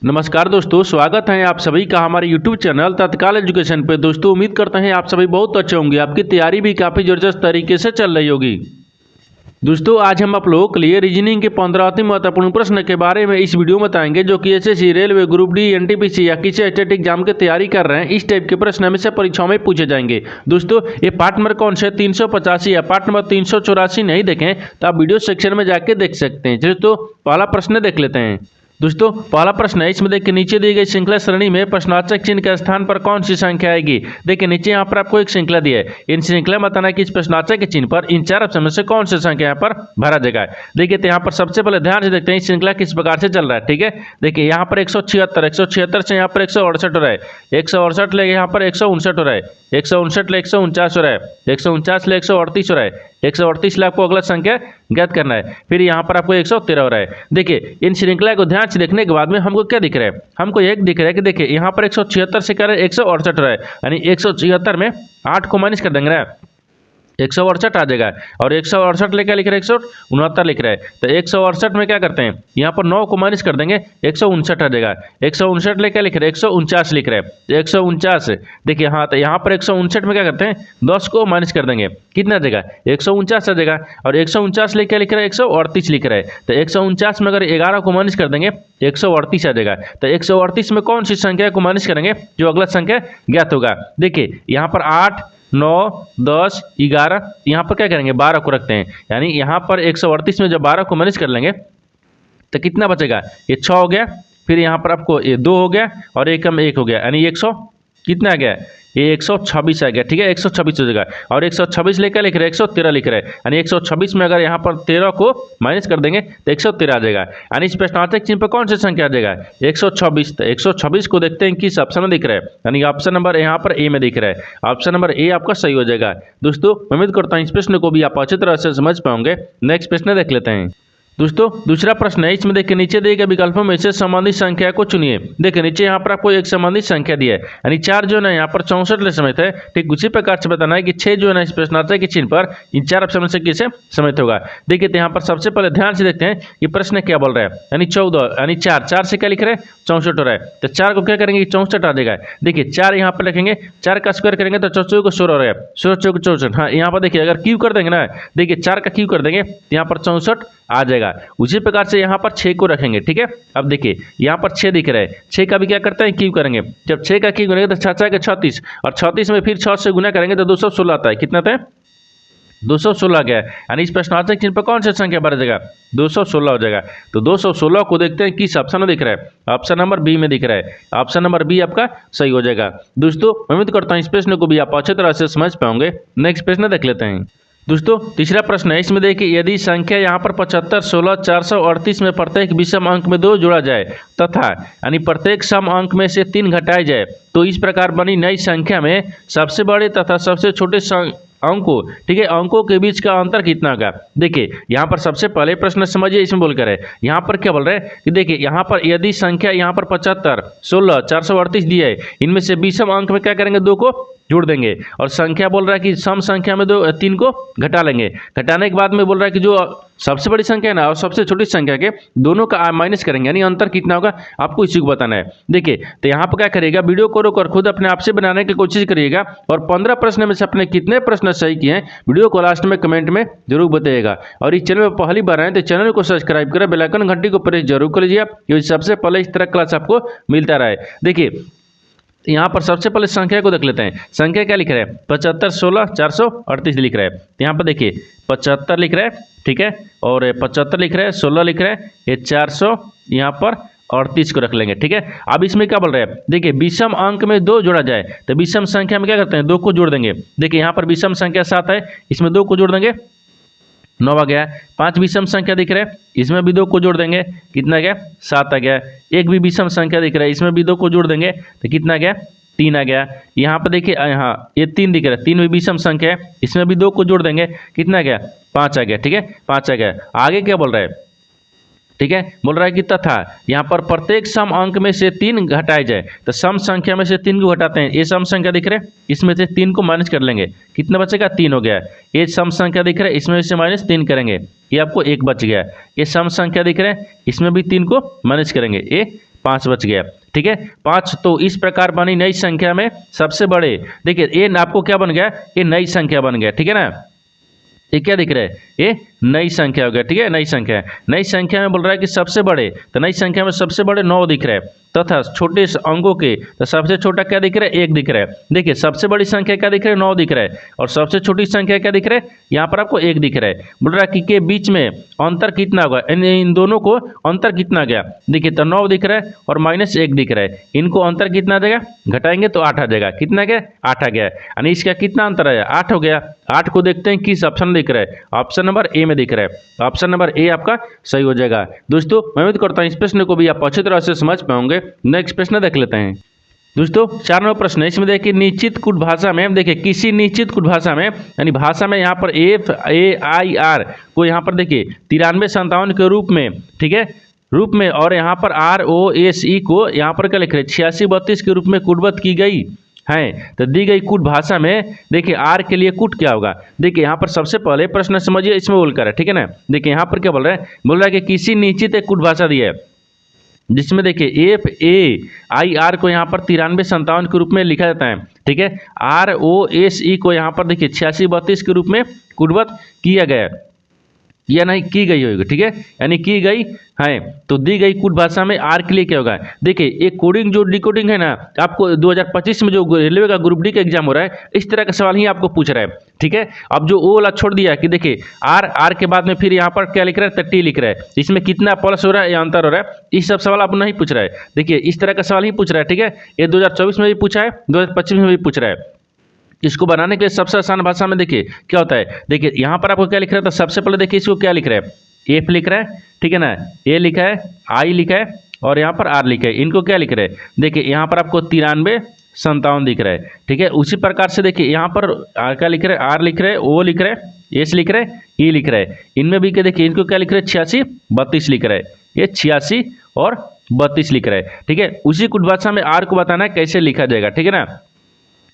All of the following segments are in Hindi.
नमस्कार दोस्तों, स्वागत है आप सभी का हमारे YouTube चैनल तत्काल एजुकेशन पे। दोस्तों उम्मीद करते हैं आप सभी बहुत अच्छे होंगे, आपकी तैयारी भी काफ़ी ज़बरदस्त तरीके से चल रही होगी। दोस्तों आज हम आप लोगों के लिए रीजनिंग के 15 अति महत्वपूर्ण प्रश्न के बारे में इस वीडियो में बताएंगे, जो कि SSC, railway, group D, NTPC या किसी स्टेट एग्जाम की तैयारी कर रहे हैं। इस टाइप के प्रश्न हमेशा परीक्षाओं में पूछे जाएंगे। दोस्तों ये पार्ट नंबर कौन से 385 या पार्ट नंबर 384 नहीं देखें तो आप वीडियो सेक्शन में जाके देख सकते हैं। दोस्तों पहला प्रश्न देख लेते हैं। दोस्तों पहला प्रश्न है, इसमें देखिए नीचे दी गई श्रृंखला श्रेणी में प्रश्नवाचक चिन्ह के स्थान पर कौन सी संख्या आएगी। देखिए नीचे यहाँ पर आपको एक श्रृंखला दी है, इन श्रृंखला में बताना कि इस प्रश्नवाचक के चिन्ह पर इन चार ऑप्शन में से कौन सी संख्या यहाँ पर भरा जाएगा। देखिए तो यहाँ पर सबसे पहले ध्यान से देखते हैं इस श्रृंखला किस प्रकार से चल रहा है। ठीक है, देखिए यहाँ पर 176 से यहाँ पर 168 हो रहा है, 168 ले यहाँ पर 159 हो रहा है, 159 ले 149 हो रहा है, 149 ले 138 हो रहा है, 138 ले आपको अगला संख्या ज्ञात करना है, फिर यहाँ पर आपको 113 हो रहा है। देखिए इन श्रृंखला को ध्यान से देखने के बाद में हमको क्या दिख रहा है, हमको एक दिख रहा है कि देखिए यहाँ पर 176 से क्या है 168 हो रहा है, यानी 176 में 8 को माइनस कर देंगे ना, 168 आ जाएगा। और 168 लेकर लिख रहे हैं 169 लिख रहा है, तो 168 में क्या करते हैं यहाँ पर 9 को माइनस कर देंगे, 159 आ जाएगा। 159 लेकर लिख रहे हैं 149 लिख रहे हैं, 149 देखिए हाँ, तो यहाँ पर 159 में क्या करते हैं 10 को माइनस कर देंगे, कितना आ जाएगा 149 आ जाएगा। और 149 लेकर लिख रहे हैं 138 लिख रहे हैं, तो 149 में अगर 11 को माइनस कर देंगे 138 आ जाएगा। तो 138 में कौन सी संख्या को माइनस करेंगे जो अगला संख्या ज्ञात होगा। देखिए यहाँ पर 8, 9, 10, 11, यहाँ पर क्या करेंगे 12 को रखते हैं, यानी यहाँ पर 138 में जब 12 को माइनस कर लेंगे तो कितना बचेगा, ये 6 हो गया, फिर यहाँ पर आपको ये 2 हो गया और एक कम 1 हो गया, यानी 100 कितना आ गया, ये 126 आ गया। ठीक है, 126 हो जाएगा। और 126 लेकर लिख रहे हैं 113 लिख रहे हैं, यानी 126 में अगर यहाँ पर 13 को माइनस कर देंगे तो 113 आ जाएगा, यानी इस प्रश्नार्थक चिन्ह पर कौन सी संख्या आ जाएगा 126। तो 126 को देखते हैं किस ऑप्शन में दिख रहा है, यानी ऑप्शन नंबर यहाँ पर ए में दिख रहा है, ऑप्शन नंबर ए आपका सही हो जाएगा। दोस्तों उम्मीद करता हूँ इस प्रश्न को भी आप अच्छी तरह से समझ पाओगे। नेक्स्ट प्रश्न देख लेते हैं। दोस्तों दूसरा प्रश्न है, इसमें देखिए नीचे दिए गए विकल्पों में से संबंधित संख्या को चुनिए। देखिए नीचे यहाँ पर आपको एक संबंधित संख्या दी है, यानी 4 जो है ना यहाँ पर 64 ले समेत है। ठीक उसी प्रकार से बताना है कि 6 जो है ना इस प्रश्नार्थक के चिन्ह पर इन 4 ऑप्शन में से किसे समेत होगा। देखिए तो यहाँ पर सबसे पहले ध्यान से देखते हैं कि प्रश्न क्या बोल रहा है, यानी 14, यानी 4 से क्या लिख रहे हैं 64 हो रहा है, तो 4 को क्या करेंगे 64 आ जाएगा। देखिए 4 यहाँ पर लिखेंगे, 4 का स्क्वायर करेंगे तो 64 को 16 हो रहा है, 16 को 64। हाँ यहाँ पर देखिए अगर क्यू कर देंगे ना, देखिए 4 का क्यू कर देंगे तो यहाँ पर 64 आ जाएगा। उसी प्रकार से यहाँ पर 6 को रखेंगे। ठीक है, अब देखिए यहाँ पर 6 दिख रहा है, 6 का भी क्या करते हैं क्यू करेंगे, जब 6 का क्यू करेंगे तो 6 के 36 और 36 में फिर 6 से गुना करेंगे तो 216 आता है, कितना था 216 गया, यानी इस प्रश्नार्थक चिन्ह पर कौन सी संख्या बढ़ जाएगा 216 हो जाएगा। तो 216 को देखते हैं किस ऑप्शन में दिख रहा है, ऑप्शन नंबर बी में दिख रहा है, ऑप्शन नंबर बी आपका सही हो जाएगा। दोस्तों उम्मीद करता हूँ इस प्रश्न को भी आप अच्छी तरह से समझ पाओगे। नेक्स्ट प्रश्न देख लेते हैं। दोस्तों तीसरा प्रश्न है, इसमें देखिए यदि संख्या यहाँ पर 75, 16, 438 में प्रत्येक विषम अंक में 2 जोड़ा जाए तथा यानी प्रत्येक सम अंक में से 3 घटाए जाए तो इस प्रकार बनी नई संख्या में सबसे बड़े तथा सबसे छोटे अंकों, ठीक है, अंकों के बीच का अंतर कितना होगा। देखिए यहाँ पर सबसे पहले प्रश्न समझिए, इसमें बोल कर है यहाँ पर क्या बोल रहे हैं कि देखिए यहाँ पर यदि संख्या यहाँ पर 75, 16, 438 दी है, इनमें से विषम अंक में क्या करेंगे 2 को जोड़ देंगे, और संख्या बोल रहा है कि सम संख्या में 3 को घटा लेंगे। घटाने के बाद में बोल रहा है कि जो सबसे बड़ी संख्या है ना और सबसे छोटी संख्या के दोनों का माइनस करेंगे, यानी अंतर कितना होगा आपको इसी को बताना है। देखिए तो यहाँ पर क्या करिएगा, वीडियो को रोक कर खुद अपने आप से बनाने की कोशिश करिएगा और 15 प्रश्न में से अपने कितने प्रश्न सही किए हैं वीडियो को लास्ट में कमेंट में जरूर बताइएगा। और इस चैनल में पहली बार आए तो चैनल को सब्सक्राइब करें, बेल आइकन घंटी को प्रेस जरूर कर लीजिए, क्योंकि सबसे पहले इस तरह क्लास आपको मिलता रहे। देखिए यहाँ पर सबसे पहले संख्या को देख लेते हैं। संख्या क्या लिख रहे हैं 75, 16, 438 लिख रहे हैं, तो यहाँ पर देखिए 75 लिख रहे हैं, ठीक है, और 75 लिख रहे हैं, 16 लिख रहे हैं, ये 400 यहाँ पर 38 को रख लेंगे। ठीक है, अब इसमें क्या बोल रहे हैं, देखिए विषम अंक में 2 जोड़ा जाए तो विषम संख्या में क्या करते हैं 2 को जोड़ देंगे। देखिए यहाँ पर विषम संख्या 7 है, इसमें 2 को जोड़ देंगे 9 आ गया। 5 विषम संख्या दिख रहे हैं, इसमें भी 2 को जोड़ देंगे, कितना गया 7 आ गया। एक भी विषम संख्या दिख रहा है, इसमें भी 2 को जोड़ देंगे तो कितना गया 3 आ गया। यहाँ पर देखिए यहाँ ये 3 दिख रहा है, 3 भी विषम संख्या है, इसमें भी 2 को जोड़ देंगे, कितना गया 5 आ गया। ठीक है, 5 आ गया। आगे क्या बोल रहा है, ठीक है, बोल रहा है कि तथा यहाँ पर प्रत्येक सम अंक में से 3 घटाए जाए, तो सम संख्या में से 3 को घटाते हैं। ये सम संख्या दिख रहे हैं, इसमें से 3 को माइनस कर लेंगे, कितना बचेगा 3 हो गया। ये सम संख्या दिख रहा है, इसमें से -3 करेंगे, ये आपको 1 बच गया। ये सम संख्या दिख रहे हैं, इसमें भी 3 को माइनस करेंगे, ये 5 बच गया। ठीक है, 5 तो इस प्रकार बनी नई संख्या में सबसे बड़े। देखिए ये आपको क्या बन गया, ये नई संख्या बन गया। ठीक है ना, ये क्या दिख रहा है, ये नई संख्या हो गया। ठीक है, नई संख्या, नई संख्या में बोल रहा है कि सबसे बड़े, तो नई संख्या में सबसे बड़े 9 दिख रहा है, तथा छोटे अंकों के तो सबसे छोटा क्या दिख रहा है, 1 दिख रहा है। देखिए सबसे बड़ी संख्या क्या दिख रहा है, 9 दिख रहा है, और सबसे छोटी संख्या क्या दिख रहा है, यहाँ पर आपको 1 दिख रहा है। बोल रहा है कि के बीच में अंतर कितना होगा, इन दोनों को अंतर कितना गया। देखिए तो 9 दिख रहा है और -1 दिख रहा है, इनको अंतर कितना आ जाएगा, घटाएंगे तो 8 आ जाएगा। कितना गया, 8 आ गया, यानी इसका कितना अंतर आया, 8 हो गया। 8 को देखते हैं किस ऑप्शन दिख रहा है, ऑप्शन नंबर ए में दिख रहा है। ऑप्शन नंबर ए आपका सही हो जाएगा। दोस्तों मैं उम्मीद करता हूँ इस प्रश्न को भी आप अच्छी तरह से समझ पाओगे। नेक्स्ट प्रश्न देख लेते हैं। दोस्तों 4 नंबर प्रश्न है, इसमें देखिए निश्चित कूट भाषा में, देखिए किसी निश्चित कूट भाषा में, यानी भाषा में यहाँ पर FAIR को यहाँ पर देखिए 9357 के रूप में, ठीक है, रूप में, और यहाँ पर ROSE को यहाँ पर क्या लिख रहे हैं, 8632 के रूप में कूटबद्ध की गई है। तो दी गई कूट भाषा में देखिए आर के लिए कूट क्या होगा। देखिए यहाँ पर सबसे पहले प्रश्न समझिए, इसमें बोलकर है, ठीक है ना। देखिए यहाँ पर क्या बोल रहा है, बोल रहा है कि किसी निश्चित एक कूट भाषा दी है जिसमें देखिए FAIR को यहाँ पर 9357 के रूप में लिखा जाता है। ठीक है, ROSE को यहाँ पर देखिए 8632 के रूप में कूटबद्ध किया गया या नहीं की गई होगी। ठीक है, यानी की गई है। तो दी गई कूट भाषा में आर के लिए क्या होगा। देखिए एक कोडिंग जो डिकोडिंग है ना, आपको 2025 में जो रेलवे का ग्रुप डी का एग्जाम हो रहा है, इस तरह का सवाल ही आपको पूछ रहा है। ठीक है, अब जो ओ वाला छोड़ दिया कि देखिए आर के बाद में फिर यहाँ पर क्या लिख रहा है, टी लिख रहा है, इसमें कितना प्लस हो रहा है या अंतर हो रहा है, इस सब सवाल आप नहीं पूछ रहा है। देखिए इस तरह का सवाल ही पूछ रहा है। ठीक है, ये 2024 में भी पूछा है, 2025 में भी पूछ रहा है। इसको बनाने के लिए सबसे आसान भाषा में देखिए क्या होता है। देखिए यहाँ पर आपको क्या लिख रहा है, तो सबसे पहले देखिए इसको क्या लिख रहा है, एफ लिख रहा है, ठीक है ना, ए लिखा है, आई लिखा है, और यहाँ पर आर लिखा है। इनको क्या लिख रहे हैं, देखिए यहाँ पर आपको 9357 दिख रहा है। ठीक है, उसी प्रकार से देखिए यहाँ पर आर क्या लिख रहे हैं, आर लिख रहे हैं, ओ लिख रहे हैं, एस लिख रहे हैं, ई लिख रहे हैं। इनमें भी क्या देखिए इनको क्या लिख रहे हैं, 8632 लिख रहे हैं, ये 86 और 32 लिख रहे हैं। ठीक है, उसी कुछ भाषा में आर को बताना है कैसे लिखा जाएगा। ठीक है ना,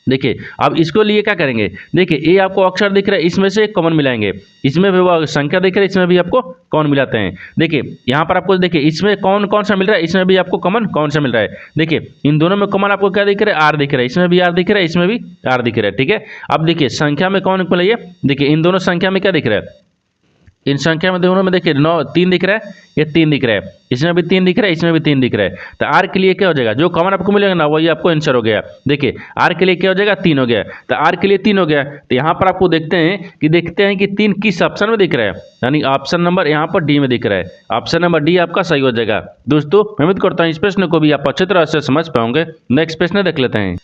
देखिए अब इसको लिए क्या करेंगे, देखिए ये आपको अक्षर दिख रहा है, इसमें से एक कॉमन मिलाएंगे, इसमें भी वो संख्या दिख रहा है, इसमें भी आपको कॉमन मिलाते हैं। देखिए यहाँ पर आपको देखिए इसमें कौन कौन सा मिल रहा है, इसमें भी आपको कॉमन कौन सा मिल रहा है। देखिए इन दोनों में कॉमन आपको क्या दिख रहा है, आर दिख रहा है, इसमें भी आर दिख रहा है, इसमें भी आर दिख रहा है। ठीक है, अब देखिए संख्या में कौन मिलाइए, देखिए इन दोनों संख्या में क्या दिख रहा है, इन संख्या में दोनों में देखिए 3 दिख रहा है, ये 3 दिख रहा है, इसमें भी 3 दिख रहा है, इसमें भी 3 दिख रहा है। तो आर के लिए क्या हो जाएगा, जो कॉमन आपको मिलेगा ना वही आपको आंसर हो गया। देखिए आर के लिए क्या हो जाएगा, 3 हो गया। तो आर के लिए 3 हो गया, तो यहाँ पर आपको देखते हैं कि 3 किस ऑप्शन में दिख रहा है, यानी ऑप्शन नंबर यहाँ पर डी में दिख रहा है। ऑप्शन नंबर डी आपका सही हो जाएगा। दोस्तों मैं उम्मीद करता हूँ इस प्रश्न को भी आप अच्छी तरह से समझ पाओगे। नेक्स्ट प्रश्न देख लेते हैं।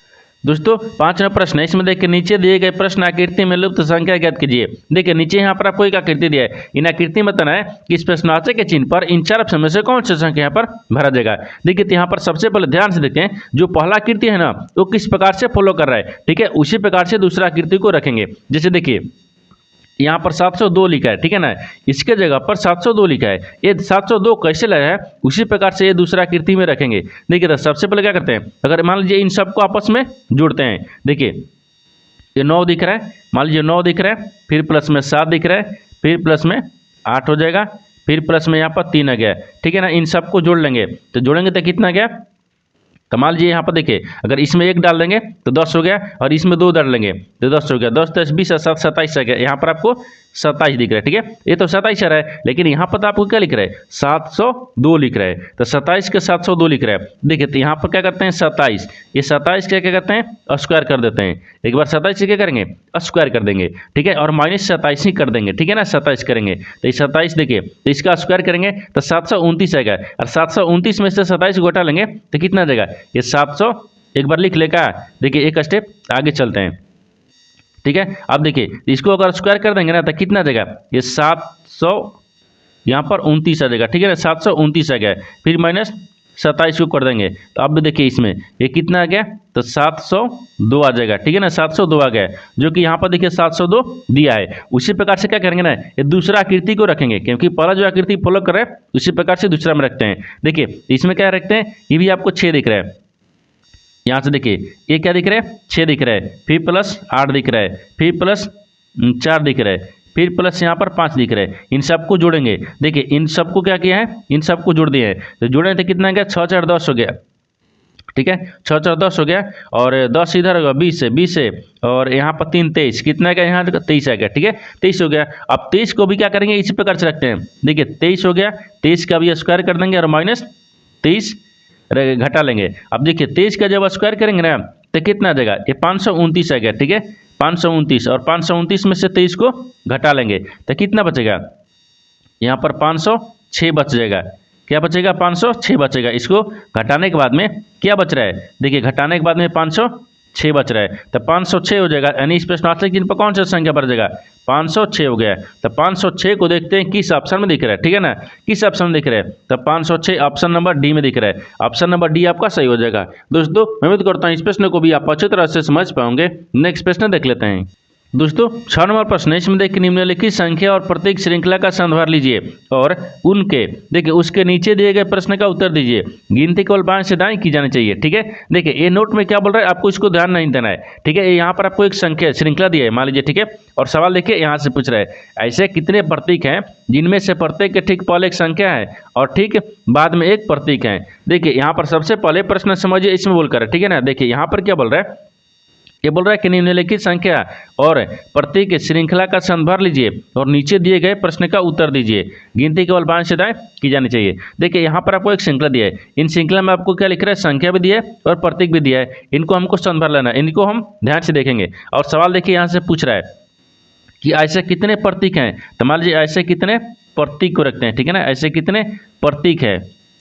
दोस्तों 5 नंबर प्रश्न है, इसमें देखिए नीचे दिए गए प्रश्न आकृति में लुप्त संख्या ज्ञात कीजिए। देखिए नीचे यहाँ पर आपको एक आकृति दिया है, इन आकृति में बताना है कि इस प्रश्नावली के चिन्ह पर इन 4 ऑप्शन में से कौन सी संख्या यहाँ पर भरा जाएगा। देखिए यहाँ पर सबसे पहले ध्यान से देखते हैं, जो पहला आकृति है ना वो किस प्रकार से फॉलो कर रहा है। ठीक है, उसी प्रकार से दूसरा आकृति को रखेंगे। जैसे देखिए यहाँ पर 702 लिखा है, ठीक है ना, इसके जगह पर 702 लिखा है, ये 702 कैसे लगा है, उसी प्रकार से ये दूसरा आकृति में रखेंगे। देखिए तो सबसे पहले क्या करते हैं, अगर मान लीजिए इन सबको आपस में जोड़ते हैं। देखिए ये 9 दिख रहा है, मान लीजिए 9 दिख रहा है, फिर प्लस में 7 दिख रहा है, फिर प्लस में 8 हो जाएगा, फिर प्लस में यहाँ पर 3 आ गया। ठीक है ना, इन सबको जोड़ लेंगे, तो जोड़ेंगे तो कितना गया, तो मान लीजिए यहाँ पर देखिए अगर इसमें 1 डाल देंगे तो 10 हो गया, और इसमें 2 डाल लेंगे तो 10 हो गया, 10 10 20 7 27 आ गया। यहाँ पर आपको 27 दिख रहा है। ठीक है, ये तो 27 आ रहा है, लेकिन यहाँ पर तो आपको क्या लिख रहा है, 702 लिख रहा है। तो 27 के 702 लिख रहा है। देखिए तो यहाँ पर क्या करते हैं, 27, ये 27 क्या करते हैं, स्क्वायर कर देते हैं। एक बार 27 से क्या करेंगे, स्क्वायर कर देंगे। ठीक है, और -27 ही कर देंगे। ठीक है ना, 27 करेंगे तो ये 27 देखिए, तो इसका स्क्वायर करेंगे तो 729 आएगा, और 729 में से 27 घटा लेंगे तो कितना आ जाएगा, ये 700। एक बार लिख लेगा, देखिए एक स्टेप आगे चलते हैं। ठीक है, अब देखिए इसको अगर स्क्वायर कर देंगे ना तो कितना आ जाएगा, ये 700 यहाँ पर 29 आ जाएगा। ठीक है ना, 729 आ गया, फिर -27 को कर देंगे तो अब देखिए इसमें ये कितना आ गया, तो 702 आ जाएगा। ठीक है ना, 702 आ गया, जो कि यहाँ पर देखिए 702 दिया है। उसी प्रकार से क्या करेंगे ना, ये दूसरा आकृति को रखेंगे, क्योंकि पहला जो आकृति फॉलो कर रहा है उसी प्रकार से दूसरा में रखते हैं। देखिए इसमें क्या रखते हैं, ये भी आपको 6 दिख रहा है, यहाँ से देखिए ये क्या दिख रहा है, 6 दिख रहा है, फिर +8 दिख रहा है, फिर +4 दिख रहा है, फिर प्लस यहाँ पर 5 दिख रहा है, इन सबको जोड़ेंगे। देखिए इन सबको क्या किया है, इन सबको जोड़ दिए हैं, तो जोड़े थे कितना गया 6 4 10 हो गया, ठीक है 6 4 10 हो गया, और 10 इधर होगा 20 है, और यहाँ पर 3 23, कितना का यहाँ 23 आ गया, ठीक है 23 हो गया। अब 23 को भी क्या करेंगे, इसी प्रकार से रखते हैं। देखिए 23 हो गया, 23 का भी स्क्वायर कर देंगे और माइनस 23 घटा लेंगे। अब देखिए 23 का जब स्क्वायर करेंगे ना तो कितना आ जाएगा, ये 529 आ गया, ठीक है 529, और 529 में से 23 को घटा लेंगे तो कितना बचेगा, यहाँ पर 506 बच जाएगा। क्या बचेगा, 506 बचेगा। इसको घटाने के बाद में क्या बच रहा है, देखिए घटाने के बाद में 506 बच रहा है, तो 506 हो जाएगा, यानी इस प्रश्नार्थक चिन्ह पर कौन सा संख्या बढ़ जाएगा, 506 हो गया। तो 506 को देखते हैं किस ऑप्शन में दिख रहा है, ठीक है ना, किस ऑप्शन में दिख रहा है, तो 506 ऑप्शन नंबर डी में दिख रहा है। ऑप्शन नंबर डी आपका सही हो जाएगा। दोस्तों मैं उम्मीद करता हूँ इस प्रश्न को भी आप अच्छी तरह से समझ पाओगे। नेक्स्ट प्रश्न देख लेते हैं। दोस्तों 6 नंबर प्रश्न, इसमें देखिए निम्नलिखित संख्या और प्रतीक श्रृंखला का संदर्भ लीजिए और उनके देखिए उसके नीचे दिए गए प्रश्न का उत्तर दीजिए। गिनती केवल बाएं से दाएं की जानी चाहिए, ठीक है। देखिए ये नोट में क्या बोल रहा है, आपको इसको ध्यान नहीं देना है, ठीक है। यहाँ पर आपको एक संख्या श्रृंखला दी है मान लीजिए, ठीक है, और सवाल देखिए यहाँ से पूछ रहा है ऐसे कितने प्रतीक हैं जिनमें से प्रत्येक के ठीक पहले एक संख्या है और ठीक बाद में एक प्रतीक है। देखिए यहाँ पर सबसे पहले प्रश्न समझिए इसमें बोलकर, ठीक है ना। देखिए यहाँ पर क्या बोल रहा है, ये बोल रहा है कि निम्नलिखित संख्या और प्रतीक श्रृंखला का संदर्भ लीजिए और नीचे दिए गए प्रश्न का उत्तर दीजिए। गिनती केवल बाएं से दाएं की जानी चाहिए। देखिए यहाँ पर आपको एक श्रृंखला दिया है, इन श्रृंखला में आपको क्या लिख रहा है, संख्या भी दिया है और प्रतीक भी दिया है। इनको हमको संदर्भ लेना है, इनको हम ध्यान से देखेंगे। और सवाल देखिए यहाँ से पूछ रहा है कि ऐसे कितने प्रतीक हैं, तो मान लीजिए ऐसे कितने प्रतीक को रखते हैं, ठीक है ना, ऐसे कितने प्रतीक है,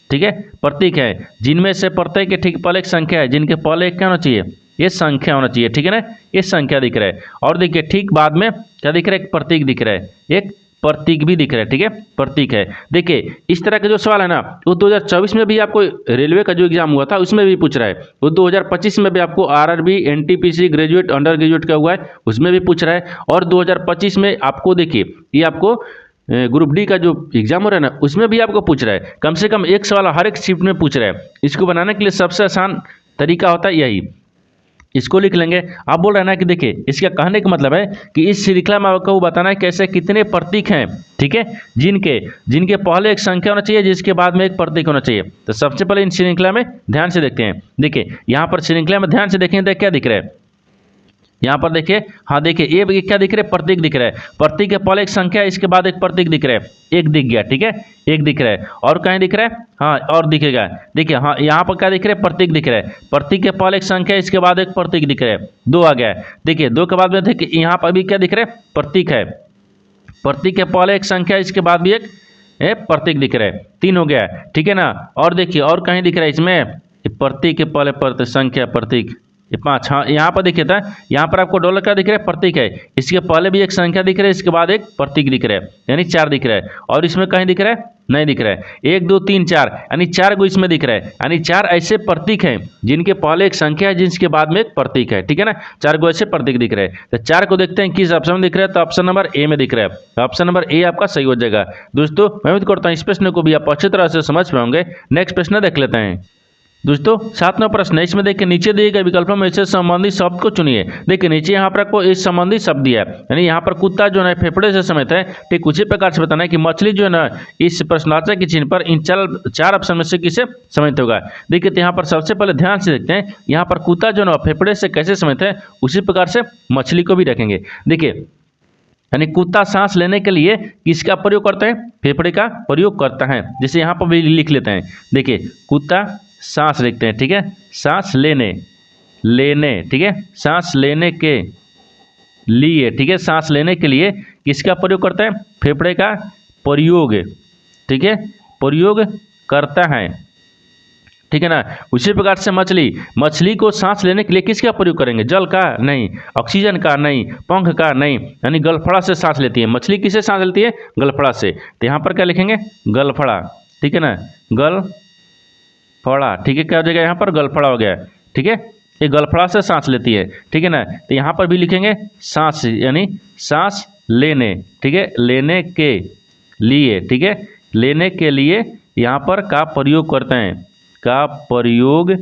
ठीक है, प्रतीक है जिनमें से प्रत्येक के ठीक पहले एक संख्या है, जिनके पहले एक क्या होना चाहिए, ये संख्या होना चाहिए, ठीक है ना, ये संख्या दिख रहा है। और देखिए ठीक बाद में क्या दिख रहा है, एक प्रतीक दिख रहा है, एक प्रतीक भी दिख रहा है, ठीक है, प्रतीक है। देखिए इस तरह का जो सवाल है ना वो 2024 में भी आपको रेलवे का जो एग्जाम हुआ था उसमें भी पूछ रहा है, वो 2025 में भी आपको RRB NTPC graduate under graduate का हुआ है उसमें भी पूछ रहा है, और 2025 में आपको देखिए ये आपको ग्रुप डी का जो एग्जाम हो रहा है ना उसमें भी आपको पूछ रहा है। कम से कम एक सवाल हर एक शिफ्ट में पूछ रहा है। इसको बनाने के लिए सबसे आसान तरीका होता है यही, इसको लिख लेंगे। आप बोल रहे हैं ना कि देखिए इसका कहने का मतलब है कि इस श्रृंखला में आपको बताना है कैसे कितने प्रतीक हैं, ठीक है, जिनके पहले एक संख्या होना चाहिए जिसके बाद में एक प्रतीक होना चाहिए। तो सबसे पहले इन श्रृंखला में ध्यान से देखते हैं। देखिए यहाँ पर श्रृंखला में ध्यान से देखेंगे तो क्या दिख रहा है, यहाँ पर देखिए, हाँ देखिए ये क्या दिख रहा है, प्रतीक दिख रहा है। प्रतीक के पहले एक संख्या है, इसके बाद एक प्रतीक दिख रहा है, एक दिख गया, ठीक है, एक दिख रहा है। और कहीं दिख रहा है, हाँ और दिखेगा। देखिए हाँ यहाँ पर क्या दिख रहा है, प्रतीक दिख रहा है। प्रतीक के पहले एक संख्या है, इसके बाद एक प्रतीक दिख रहा है, 2 आ गया है। देखिए 2 के बाद में देखिए यहाँ पर भी क्या दिख रहा है, प्रतीक है। प्रतीक के पहले एक संख्या है, इसके बाद भी एक प्रतीक दिख रहा है, 3 हो गया है, ठीक है ना। और देखिए और कहीं दिख रहा है इसमें प्रतीक के पहले संख्या प्रतीक, ये 5, हाँ यहाँ पर देखिए था, यहाँ पर आपको डॉलर का दिख रहा है, प्रतीक है, इसके पहले भी एक संख्या दिख रहा है, इसके बाद एक प्रतीक दिख रहा है, यानी 4 दिख रहा है। और इसमें कहीं दिख रहा है, नहीं दिख रहा है। 1 2 3 4 यानी 4 को इसमें दिख रहा है, यानी 4 ऐसे प्रतीक हैं जिनके पहले एक संख्या है जिसके बाद में एक प्रतीक है, ठीक है ना। 4 को ऐसे प्रतीक दिख रहे हैं। तो 4 को देखते हैं किस ऑप्शन में दिख रहा है, तो ऑप्शन नंबर ए में दिख रहा है। तो ऑप्शन नंबर ए आपका सही हो जाएगा। दोस्तों मैं उम्मीद करता हूँ इस प्रश्न को भी आप अच्छी तरह से समझ पाओगे। नेक्स्ट प्रश्न देख लेते हैं। दोस्तों 7वां प्रश्न है, इसमें देखिए नीचे दिए गए विकल्पों में से संबंधित शब्द को चुनिए। देखिए नीचे यहाँ पर आपको इस संबंधित शब्द दिया है, यानी यहाँ पर कुत्ता जो है फेफड़े से समेत है, ठीक उसी प्रकार से बताना है कि मछली जो है ना इस प्रश्नार्थक के चिन्ह पर इन 4 ऑप्शन में से किसे समेत होगा। देखिए तो यहाँ पर सबसे पहले ध्यान से देखते हैं, यहाँ पर कुत्ता जो है फेफड़े से कैसे समेत है उसी प्रकार से मछली को भी रखेंगे। देखिए यानी कुत्ता सांस लेने के लिए किसका प्रयोग करता है, फेफड़े का प्रयोग करता है। जैसे यहाँ पर भी लिख लेते हैं, देखिए कुत्ता सांस लिखते हैं, ठीक है, सांस लेने, ठीक है, सांस लेने के लिए, ठीक है, सांस लेने के लिए किसका प्रयोग करता है, फेफड़े का प्रयोग, ठीक है, प्रयोग करता है, ठीक है ना। उसी प्रकार से मछली को सांस लेने के लिए किसका प्रयोग करेंगे, जल का नहीं, ऑक्सीजन का नहीं, पंख का नहीं, यानी गलफड़ा से सांस लेती है। मछली किससे सांस लेती है, गलफड़ा से। तो यहाँ पर क्या लिखेंगे, गलफड़ा, ठीक है ना, गलफड़ा, ठीक है, क्या हो जाएगा यहाँ पर, गलफड़ा हो गया, ठीक है, ये गलफड़ा से सांस लेती है, ठीक है ना। तो यहाँ पर भी लिखेंगे सांस, यानी सांस लेने, ठीक है, लेने के लिए, ठीक है, लेने के लिए यहाँ पर का प्रयोग करते हैं, का प्रयोग,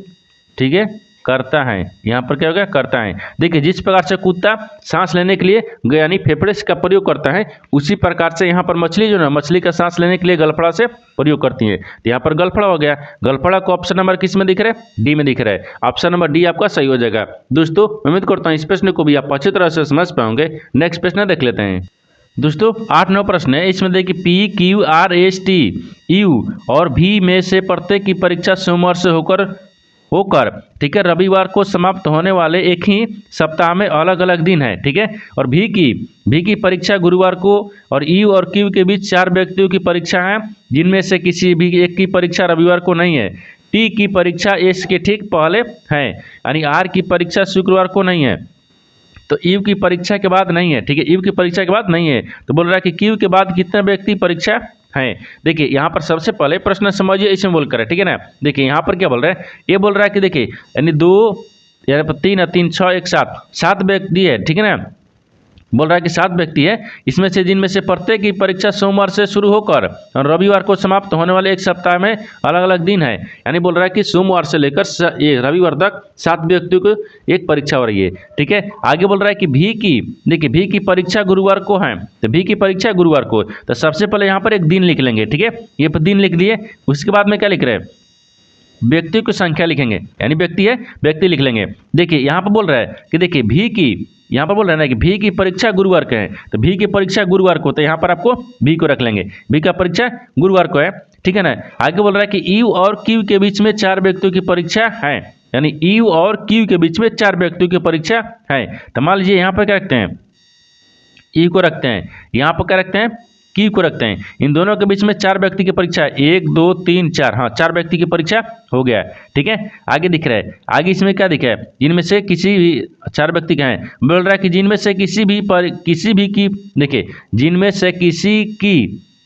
ठीक है, करता है। यहाँ पर क्या होगा, करता है। देखिए जिस प्रकार से कुत्ता सांस लेने के लिए यानी फेफड़े का प्रयोग करता है, उसी प्रकार से यहाँ पर मछली जो है, मछली का सांस लेने के लिए गलफड़ा से प्रयोग करती है। तो यहाँ पर गलफड़ा हो गया। गलफड़ा को ऑप्शन नंबर किस में दिख रहा है, डी में दिख रहा है। ऑप्शन नंबर डी आपका सही हो जाएगा। दोस्तों उम्मीद करता हूँ इस प्रश्न को भी आप अच्छी तरह से समझ पाओगे। नेक्स्ट प्रश्न देख लेते हैं। दोस्तों 8-9 प्रश्न है। इसमें देखिए P Q R S T U और भी में से प्रत्येक की परीक्षा सोमवार से होकर ठीक है रविवार को समाप्त होने वाले एक ही सप्ताह में अलग अलग दिन है। ठीक है, और भी की परीक्षा गुरुवार को और यू और क्यू के बीच 4 व्यक्तियों की परीक्षा है, जिनमें से किसी भी एक की परीक्षा रविवार को नहीं है। टी की परीक्षा एस के ठीक पहले है, यानी आर की परीक्षा शुक्रवार को नहीं है, तो यू की परीक्षा के बाद नहीं है। ठीक है, यू की परीक्षा के बाद नहीं है, तो बोल रहा है कि क्यू के बाद कितने व्यक्ति परीक्षा है। देखिए यहाँ पर सबसे पहले प्रश्न समझिए, इसमें बोल कर है। ठीक है ना, देखिए यहाँ पर क्या बोल रहा है, ये बोल रहा है कि देखिए यानी 2 यानी 3 3 6 1 7 व्यक्ति है। ठीक है ना, बोल रहा है कि 7 व्यक्ति है, इसमें से जिनमें से प्रत्येक की परीक्षा सोमवार से शुरू होकर रविवार को समाप्त होने वाले एक सप्ताह में अलग अलग दिन है। यानी बोल रहा है कि सोमवार से लेकर ये रविवार तक 7 व्यक्तियों को एक परीक्षा हो रही है। ठीक है, आगे बोल रहा है कि भी की परीक्षा गुरुवार को है, तो भी की परीक्षा गुरुवार को, तो सबसे पहले यहाँ पर एक दिन लिख लेंगे। ठीक है, ये दिन लिख दिए, उसके बाद में क्या लिख रहे हैं, व्यक्तियों की संख्या लिखेंगे, यानी व्यक्ति लिख लेंगे। देखिए यहाँ पर बोल रहा है कि देखिए यहाँ पर बोल रहा है ना कि भी की परीक्षा गुरुवार को है, तो भी की परीक्षा गुरुवार को, तो यहाँ पर आपको भी को रख लेंगे, भी का परीक्षा गुरुवार को है। ठीक है ना, आगे बोल रहा है कि यू और क्यू के बीच में 4 व्यक्तियों की परीक्षा है, यानी यू और क्यू के बीच में 4 व्यक्तियों की परीक्षा है। तो मान लीजिए यहाँ पर क्या रखते हैं, ई को रखते हैं, यहाँ पर क्या रखते हैं, क्यू को रखते हैं। इन दोनों के बीच में 4 व्यक्ति की परीक्षा है, 1 2 3 4, हाँ 4 व्यक्ति की परीक्षा हो गया। ठीक है, आगे दिख रहा है, आगे इसमें क्या दिखा है, जिनमें से किसी भी 4 व्यक्ति का है, बोल रहा है कि जिनमें से किसी भी की देखिए जिनमें से किसी की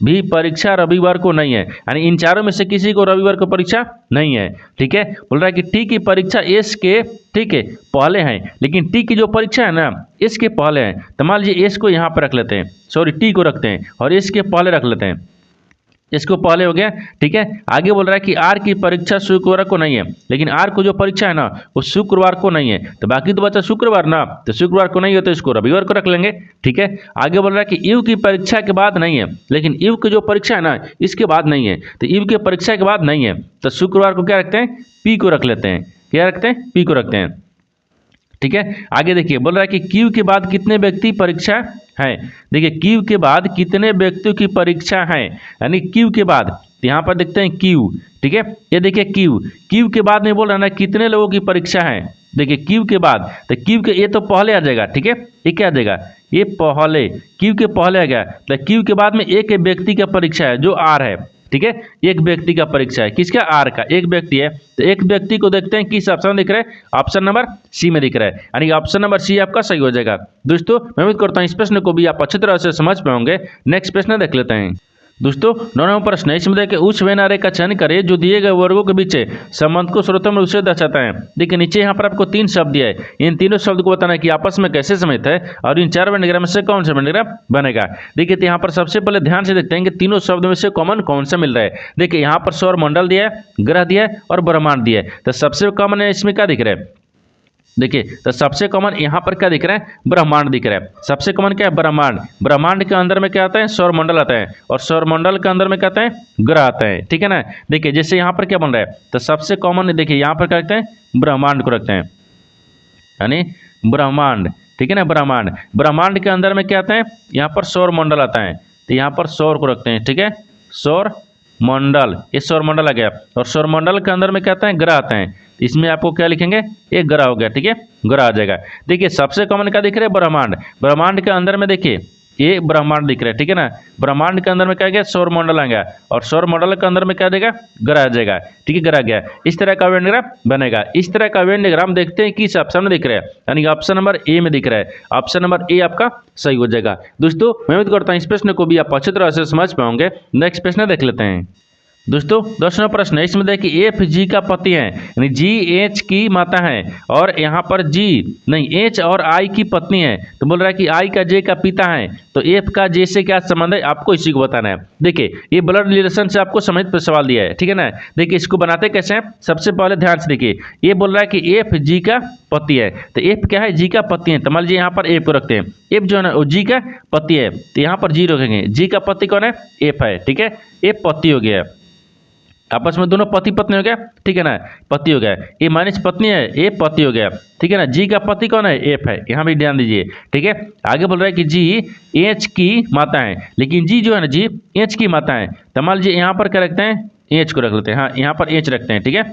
भी परीक्षा रविवार को नहीं है, यानी इन चारों में से किसी को रविवार को परीक्षा नहीं है। ठीक है, बोल रहा है कि टी की परीक्षा एस के ठीक है पहले हैं, लेकिन टी की जो परीक्षा है ना एस के पहले है, तो मान लीजिए एस को यहाँ पर रख लेते हैं, सॉरी टी को रखते हैं और एस के पहले रख लेते हैं, इसको पहले हो गया। ठीक है, आगे बोल रहा है कि आर की परीक्षा शुक्रवार को नहीं है, लेकिन आर को जो परीक्षा है ना वो शुक्रवार को नहीं है, तो बाकी तो बचा शुक्रवार ना, तो शुक्रवार को नहीं है तो इसको रविवार को रख लेंगे। ठीक है, आगे बोल रहा है कि यू की परीक्षा के बाद नहीं है, लेकिन यू की जो परीक्षा है ना इसके बाद नहीं है, तो यू की परीक्षा के बाद नहीं है, तो शुक्रवार को क्या रखते हैं, पी को रख लेते हैं। क्या रखते हैं, पी को रखते हैं। ठीक है, आगे देखिए बोल रहा है कि क्यू के बाद कितने व्यक्ति परीक्षा है। देखिए क्यू के बाद कितने व्यक्तियों की परीक्षा है, यानी क्यू के बाद, यहाँ पर देखते हैं क्यू। ठीक है, ये देखिए क्यू के बाद में बोल रहा है ना कितने लोगों की परीक्षा है। देखिए क्यू के बाद, तो क्यू के ये तो पहले आ जाएगा। ठीक है, ये क्या आ जाएगा, ये पहले, क्यू के पहले आ गया, तो क्यू के बाद में एक व्यक्ति का परीक्षा है जो आर है। ठीक है, एक व्यक्ति का परीक्षा है, किसका, आर का, एक व्यक्ति है, तो एक व्यक्ति को देखते हैं किस ऑप्शन दिख रहा है, ऑप्शन नंबर सी में दिख रहा है, यानी ऑप्शन नंबर सी आपका सही हो जाएगा। दोस्तों मैं उम्मीद करता हूँ इस प्रश्न को भी आप अच्छी तरह से समझ पाओगे। नेक्स्ट प्रश्न देख लेते हैं। दोस्तों 9वां प्रश्न है, इसमें देखिए उस वेन आरेख का चयन करें जो दिए गए वर्गों के बीच संबंध को सर्वोत्तम रूप से दर्शाता है। देखिए नीचे यहाँ पर आपको 3 शब्द दिया है, इन तीनों शब्द को बताना है कि आपस में कैसे समित है और इन 4 वेन डायग्राम में से कौन सा वेन डायग्राम बनेगा। देखिए तो यहाँ पर सबसे पहले ध्यान से देखते हैं कि तीनों शब्द में से कॉमन कौन सा मिल रहा है। देखिए यहाँ पर सौर मंडल दिया है, ग्रह दिया है और ब्रह्मांड दिया है, तो सबसे कॉमन है इसमें क्या दिख रहा है, देखिए तो सबसे कॉमन यहाँ पर क्या दिख रहा है, ब्रह्मांड दिख रहा है। सबसे कॉमन क्या है, ब्रह्मांड। ब्रह्मांड के अंदर में क्या आता है, सौर मंडल आता है, और सौर मंडल के अंदर में क्या आता है, ग्रह आता है। ठीक है ना, देखिए जैसे यहाँ पर क्या बन रहा है, तो सबसे कॉमन देखिए यहाँ पर क्या रखते हैं, ब्रह्मांड को रखते हैं, यानी ब्रह्मांड। ठीक है ना, ब्रह्मांड के अंदर में क्या आता है, यहाँ पर सौर मंडल आता है, तो यहाँ पर सौर को रखते हैं। ठीक है, सौर मंडल, ये सौर मंडल आ गया, और सौर मंडल के अंदर में क्या आता है, ग्रह आता है, इसमें आपको क्या लिखेंगे, एक ग्रह हो गया। ठीक है, ग्रह आ जाएगा। देखिए सबसे कॉमन क्या दिख रहा है, ब्रह्मांड। ब्रह्मांड के अंदर में देखिए ये ब्रह्मांड दिख रहा है। ठीक है ना, ब्रह्मांड के अंदर में क्या गया, सौर मंडल आ गया, और सौर मंडल के अंदर में क्या देगा, ग्रह आ जाएगा। ठीक है, ग्रह गया, इस तरह का वेन डायग्राम बनेगा। इस तरह का वेन डायग्राम देखते हैं किस ऑप्शन में दिख रहा है, यानी ऑप्शन नंबर ए में दिख रहा है। ऑप्शन नंबर ए आपका सही हो जाएगा। दोस्तों मैं उम्मीद करता हूँ इस प्रश्न को भी आप अच्छी तरह से समझ पाओगे। नेक्स्ट प्रश्न देख लेते हैं। दोस्तों 10वां प्रश्न है, इसमें देखिए एफ जी का पति है, यानी जी एच की माता है, और यहाँ पर जी नहीं एच और आई की पत्नी है। तो बोल रहा है कि आई का जे का पिता है, तो एफ का जे से क्या संबंध है, आपको इसी को बताना है। देखिए ये ब्लड रिलेशन से आपको समझ पर सवाल दिया है, ठीक है ना। देखिए इसको बनाते कैसे हैं, सबसे पहले ध्यान से देखिए, ये बोल रहा है कि एफ जी का पति है, तो एफ क्या है, जी का पति है। तो मान लीजिए यहाँ पर एफ को रखते हैं, एफ जो है ना वो जी का पति है, तो यहाँ पर जी रखेंगे, जी का पति कौन है, एफ है, ठीक है। एफ पति हो गया, आपस में दोनों पति पत्नी हो गया, ठीक है ना, पति हो गया। ए माइनस पत्नी है, ए पति हो गया, ठीक है ना। जी का पति कौन है, एफ है, यहाँ भी ध्यान दीजिए, ठीक है। आगे बोल रहा है कि जी एच की माता है, लेकिन जी जो है ना जी एच की माता है, तो मान लीजिए यहाँ पर क्या रखते हैं, एच को रख लेते हैं, हाँ यहाँ पर एच रखते हैं, ठीक है।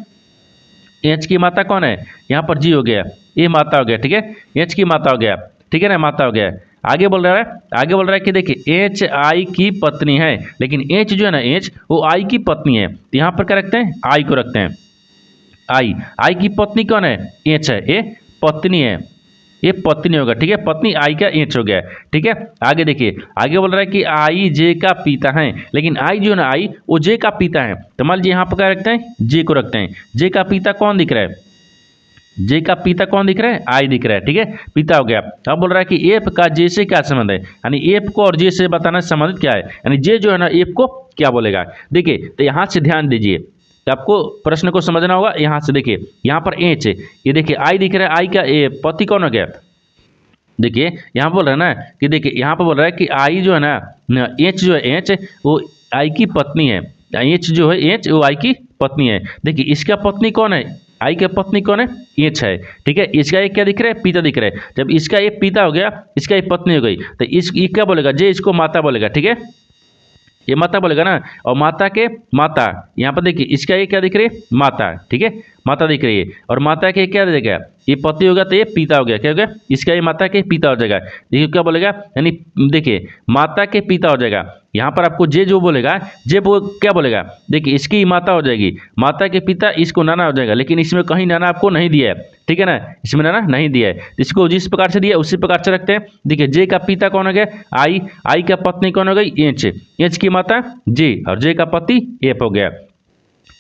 एच की माता कौन है, यहाँ पर जी हो गया, ए माता हो गया, ठीक है, एच की माता हो गया, ठीक है ना, माता हो गया। आगे बोल रहा है, आगे बोल रहा है कि देखिए एच आई की पत्नी है, लेकिन एच जो है ना एच वो आई की पत्नी है, तो यहाँ पर क्या रखते हैं, आई को रखते हैं। आई आई की पत्नी कौन है, एच है, ये पत्नी है, ये पत्नी होगा, ठीक है, पत्नी आई का एच हो गया, ठीक है। आगे देखिए, आगे बोल रहा है कि आई जे का पिता है, लेकिन आई जो है ना आई वो जे का पिता है, तो मान लीजिए यहाँ पर क्या रखते हैं, जे को रखते हैं। जे का पिता कौन दिख रहा है, जे का पिता कौन दिख रहा है, आई दिख रहा है, ठीक है, पिता हो गया। अब बोल रहा है कि एफ का जे से क्या संबंध है, यानी एफ को और जे से बताना संबंध क्या है, यानी जे जो है ना एफ को क्या बोलेगा। देखिए तो यहाँ से ध्यान दीजिए, तो आपको प्रश्न को समझना होगा। यहाँ से देखिए, यहाँ पर एच है, ये देखिए आई दिख रहा है, आई का पति कौन हो गया। देखिए यहाँ बोल रहा है ना कि देखिए यहाँ पर बोल रहा है कि आई जो है ना एच जो है एच वो आई की पत्नी है, एच जो है एच वो आई की पत्नी है। देखिए इसका पत्नी कौन है, आई के पत्नी कौन है, एच है, ठीक है। इसका एक क्या दिख रहा है, पिता दिख रहा है। जब इसका एक पिता हो गया, इसका एक पत्नी हो गई, तो इस ये क्या बोलेगा, जे इसको माता बोलेगा, ठीक है, ये माता बोलेगा ना। और माता के माता, यहाँ पर देखिए इसका ये क्या दिख रही है, माता, ठीक है, माता दिख रही है। और माता के क्या देगा, ये पति होगा तो ये पिता हो गया, क्या हो गया, इसका ये माता के पिता हो जाएगा। देखिए क्या बोलेगा, यानी देखिए माता के पिता हो जाएगा। यहाँ पर आपको जे जो बोलेगा, जे वो क्या बोलेगा, देखिए इसकी माता हो जाएगी, माता के पिता इसको नाना हो जाएगा, लेकिन इसमें कहीं नाना आपको नहीं दिया है, ठीक है ना, इसमें नाना नहीं दिया है। इसको जिस प्रकार से दिया उसी प्रकार से रखते हैं। देखिए जे का पिता कौन हो गया, आई, आई का पत्नी कौन हो गई, एच, एच की माता जे, और जे का पति एफ हो गया।